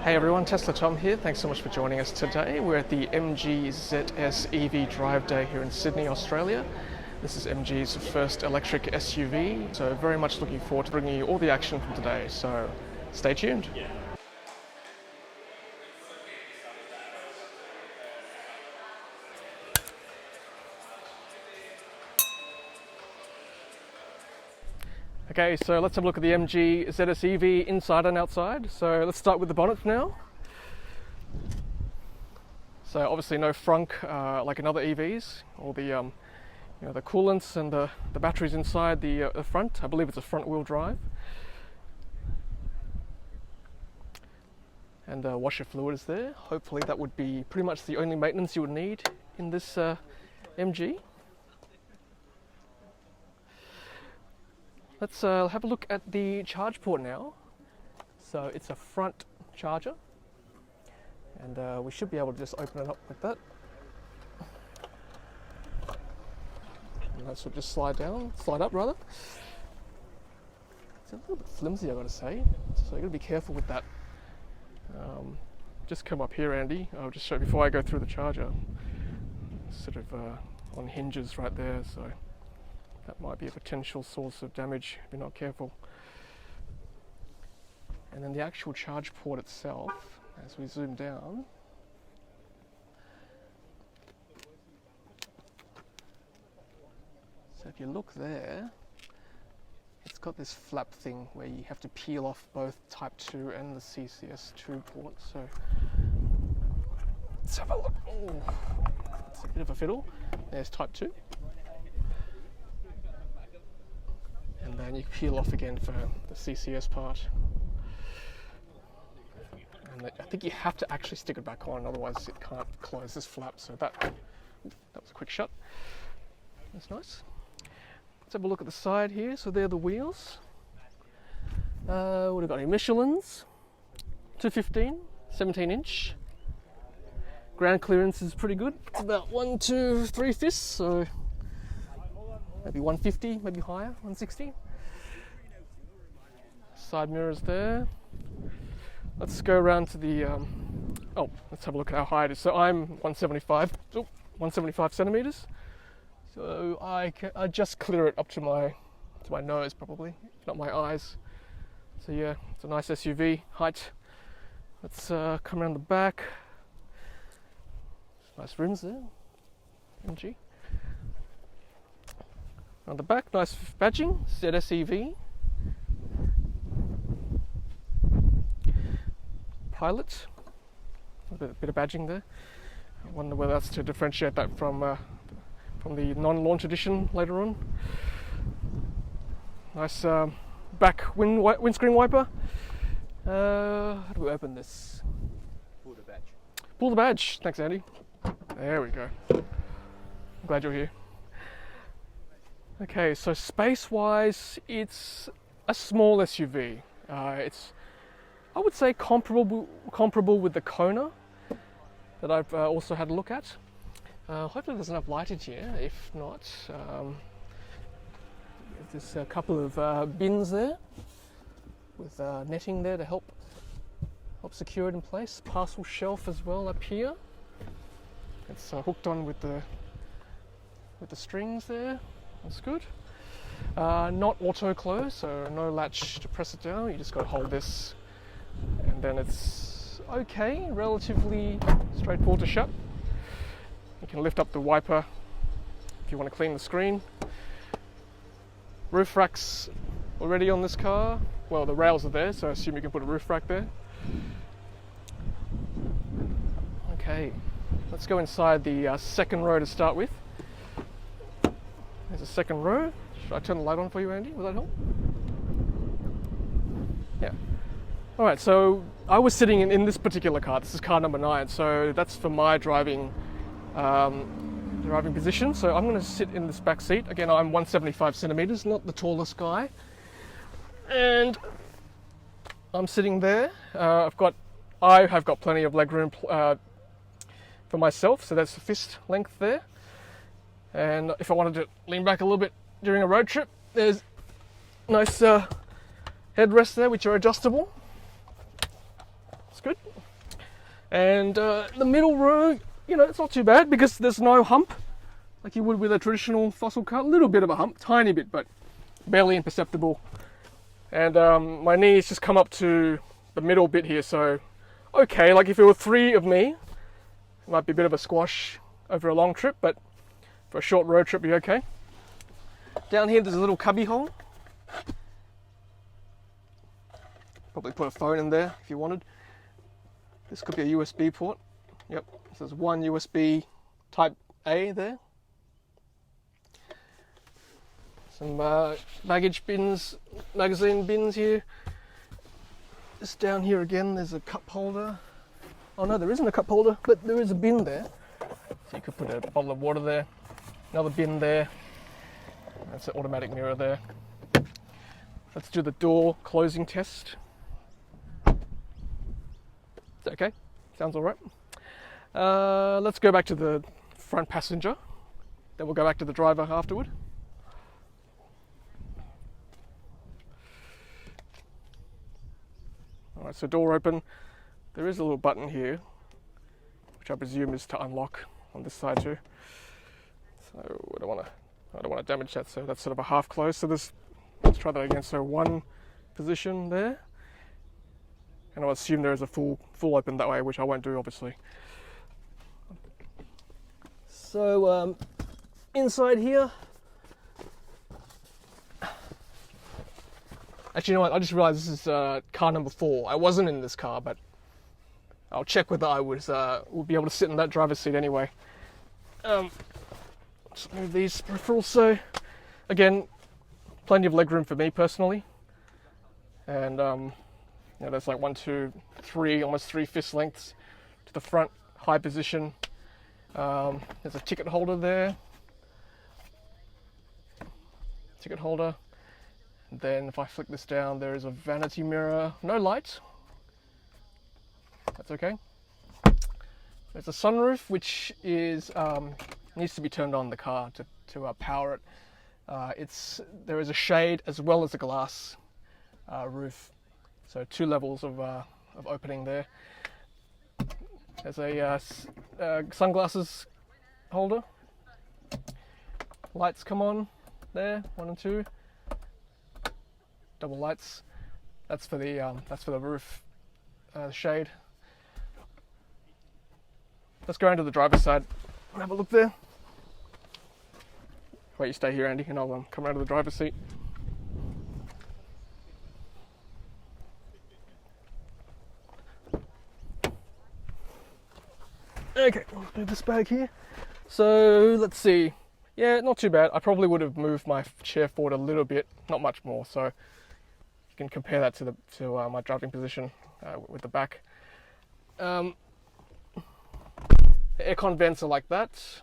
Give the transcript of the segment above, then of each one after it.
Hey everyone, TESLATOM here. Thanks so much for joining us today. We're at the MG ZS EV Drive Day here in Sydney, Australia. This is MG's first electric SUV, so very much looking forward to bringing you all the action from today, so stay tuned. Okay, so let's have a look at the MG ZS EV inside and outside. So let's start with the bonnet now. So obviously no frunk like in other EVs. All the the coolants and the batteries inside the front. I believe it's a front wheel drive. And washer fluid is there. Hopefully that would be pretty much the only maintenance you would need in this MG. Let's have a look at the charge port now. So it's a front charger, and we should be able to just open it up like that. And that should just slide up rather. It's a little bit flimsy, I gotta say, so you gotta be careful with that. Just come up here, Andy. I'll just show you before I go through the charger. It's sort of on hinges right there, so that might be a potential source of damage if you're not careful. And then the actual charge port itself, as we zoom down, so if you look there, it's got this flap thing where you have to peel off both Type 2 and the CCS2 ports. So let's have a look. Oh, it's a bit of a fiddle. There's Type 2. And then you peel off again for the CCS part. And I think you have to actually stick it back on, otherwise it can't close this flap. So that was a quick shot. That's nice. Let's have a look at the side here. So they're the wheels. What have we got here? Michelin's 215, 17 inch. Ground clearance is pretty good. It's about 1, 2, 3 fists. So maybe 150, maybe higher, 160. Side mirrors there. Let's go around to the, let's have a look at how high it is. So I'm 175 centimeters. So I just clear it up to my nose probably, not my eyes. So yeah, it's a nice SUV height. Let's come around the back. Nice rims there, MG. On the back, nice badging, ZS EV. Pilot, a bit of badging there. I wonder whether that's to differentiate that from the non-launch edition later on. Nice back windscreen wiper. How do we open this? Pull the badge. Pull the badge. Thanks, Andy. There we go. I'm glad you're here. Okay, so space-wise, it's a small SUV. It's, I would say, comparable with the Kona that I've also had a look at. Hopefully there's enough light in here. If not, there's a couple of bins there with netting there to help secure it in place. Parcel shelf as well up here. It's hooked on with the strings there. That's good. Not auto close, so no latch to press it down. You just got to hold this, and then it's okay, relatively straightforward to shut. You can lift up the wiper if you want to clean the screen. Roof racks already on this car. Well, the rails are there, so I assume you can put a roof rack there. Okay, let's go inside the second row to start with. There's a second row. Should I turn the light on for you, Andy? Will that help? Yeah. All right, so I was sitting in this particular car. This is car number 9, so that's for my driving position. So I'm going to sit in this back seat. Again, I'm 175 centimeters, not the tallest guy. And I'm sitting there. I have got plenty of leg room for myself, so that's the fist length there. And if I wanted to lean back a little bit during a road trip, there's nice headrests there which are adjustable. That's good. And the middle row, you know, it's not too bad because there's no hump like you would with a traditional fossil car. A little bit of a hump, tiny bit, but barely imperceptible. And my knees just come up to the middle bit here, so okay, like if there were 3 of me, it might be a bit of a squash over a long trip, but for a short road trip, you're okay. Down here, there's a little cubby hole. Probably put a phone in there if you wanted. This could be a USB port. Yep, so there's one USB Type A there. Some baggage bins, magazine bins here. Just down here again, there's a cup holder. Oh no, there isn't a cup holder, but there is a bin there. So you could put a bottle of water there. Another bin there. That's an automatic mirror there. Let's do the door closing test. Is that okay? Sounds all right. Let's go back to the front passenger. Then we'll go back to the driver afterward. Alright, so door open. There is a little button here, which I presume is to unlock on this side too. So I don't want to damage that, so that's sort of a half close. So let's try that again. So one position there. And I'll assume there is a full open that way, which I won't do obviously. So inside here, actually, you know what? I just realised this is car number 4. I wasn't in this car, but I'll check whether I would be able to sit in that driver's seat anyway. Just move these peripherals. So, again, plenty of legroom for me personally, and you know, there's like 1, 2, 3, almost 3 fist lengths to the front, high position. There's a ticket holder there. Ticket holder. Then if I flick this down, there is a vanity mirror. No light. That's okay. There's a sunroof, which is needs to be turned on in the car to power it. There is a shade as well as a glass roof, so 2 levels of opening there. There's a sunglasses holder. Lights come on there, 1 and 2. Double lights. That's for the roof shade. Let's go into the driver's side and have a look there. Wait, you stay here, Andy, and I'll come around to the driver's seat. Okay, I'll move this bag here. So let's see. Yeah, not too bad. I probably would have moved my chair forward a little bit, not much more. So you can compare that to my driving position with the back. The aircon vents are like that.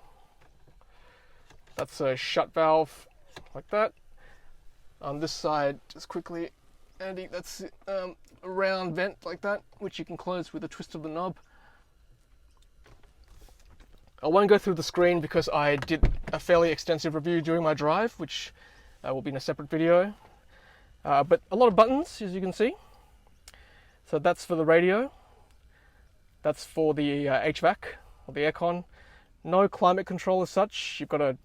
That's a shut valve like that. On this side, just quickly, Andy, that's a round vent like that, which you can close with a twist of the knob. I won't go through the screen because I did a fairly extensive review during my drive, which will be in a separate video. But a lot of buttons, as you can see. So that's for the radio. That's for the HVAC, or the aircon. No climate control as such. You've got to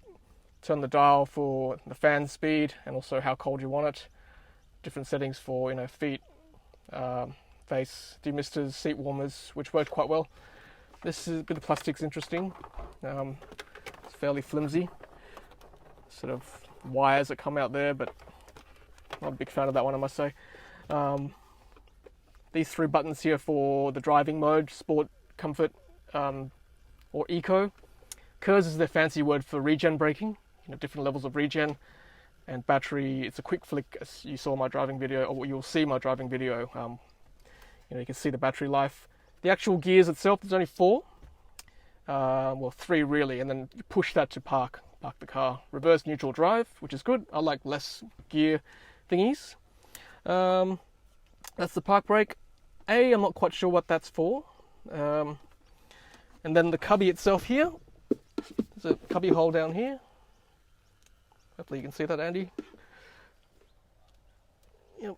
turn the dial for the fan speed and also how cold you want it. Different settings for, you know, feet, face, demisters, seat warmers, which worked quite well. This is a bit of plastic's interesting. It's fairly flimsy. Sort of wires that come out there, but I'm not a big fan of that one, I must say. These 3 buttons here for the driving mode, sport, comfort, or eco. KERS is their fancy word for regen braking. You know, different levels of regen. And battery, it's a quick flick, as you saw my driving video, or you'll see my driving video. You know, you can see the battery life. The actual gears itself, there's only 4. Well, 3 really, and then you push that to park the car. Reverse neutral drive, which is good. I like less gear thingies. That's the park brake. I'm not quite sure what that's for. And then the cubby itself here. There's a cubby hole down here. Hopefully you can see that, Andy. Yep.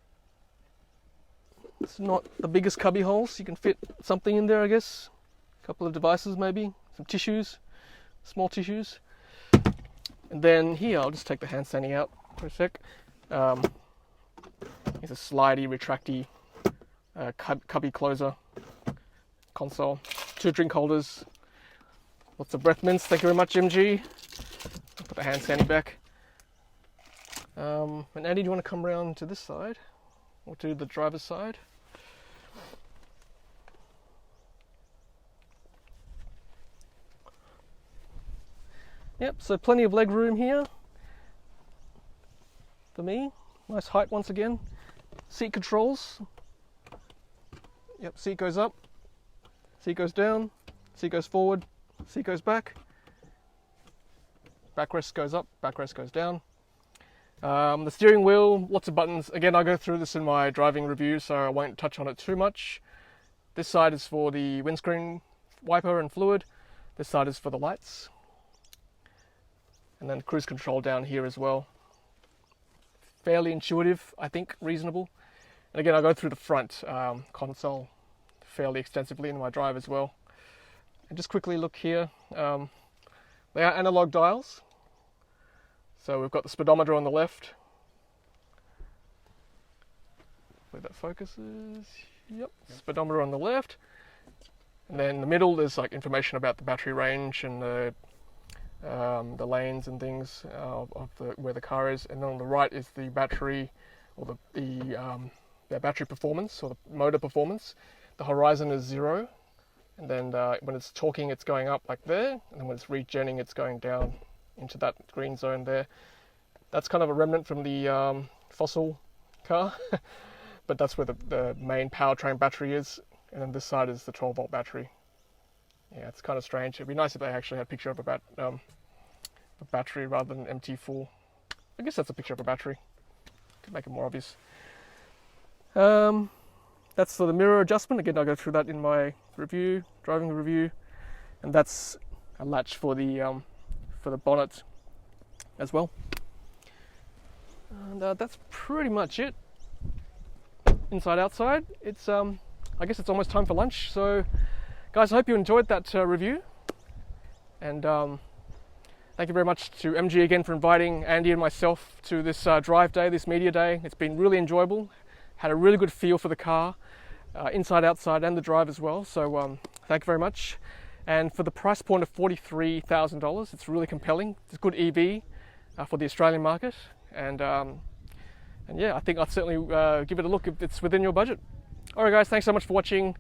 It's not the biggest cubby holes. You can fit something in there, I guess. A couple of devices maybe, some tissues, small tissues. And then here, I'll just take the hand standing out for a sec. It's a slidey, retracty cubby closer console. 2 drink holders. Lots of breath mints. Thank you very much, MG. I'll put the hand standing back. And Andy, do you want to come around to this side? Or to the driver's side? Yep, so plenty of leg room here for me. Nice height once again. Seat controls. Yep, seat goes up, seat goes down, seat goes forward, seat goes back. Backrest goes up, backrest goes down. The steering wheel, lots of buttons. Again, I'll go through this in my driving review, so I won't touch on it too much. This side is for the windscreen wiper and fluid. This side is for the lights. And then cruise control down here as well. Fairly intuitive, I think, reasonable. And again, I'll go through the front console fairly extensively in my drive as well. And just quickly look here. They are analog dials. So we've got the speedometer on the left. Where that focuses. Yep, speedometer on the left. And then in the middle, there's like information about the battery range and the lanes and things of where the car is. And then on the right is the battery, or the battery performance, or the motor performance. The horizon is 0. And then when it's torquing, it's going up like there. And then when it's regenning, it's going down into that green zone there. That's kind of a remnant from the fossil car, but that's where the main powertrain battery is. And then this side is the 12-volt battery. Yeah, it's kind of strange. It'd be nice if they actually had a picture of a battery rather than MT4. I guess that's a picture of a battery. Could make it more obvious. That's for the mirror adjustment. Again, I'll go through that in my review, driving review. And that's a latch for the bonnet as well. And that's pretty much it. Inside, outside. It's I guess it's almost time for lunch. So, guys, I hope you enjoyed that review. And thank you very much to MG again for inviting Andy and myself to this drive day, this media day. It's been really enjoyable. Had a really good feel for the car, inside, outside, and the drive as well. So, thank you very much. And for the price point of $43,000, it's really compelling. It's a good EV for the Australian market. And yeah, I think I'd certainly give it a look if it's within your budget. Alright guys, thanks so much for watching.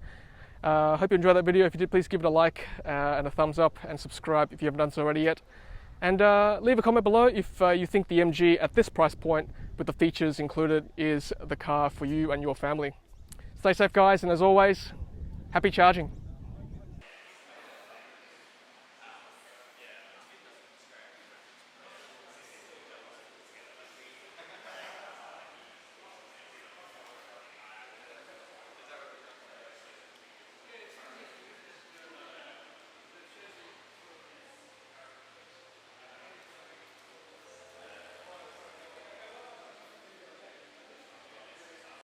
Hope you enjoyed that video. If you did, please give it a like and a thumbs up, and subscribe if you haven't done so already yet. And leave a comment below if you think the MG at this price point with the features included is the car for you and your family. Stay safe guys, and as always, happy charging.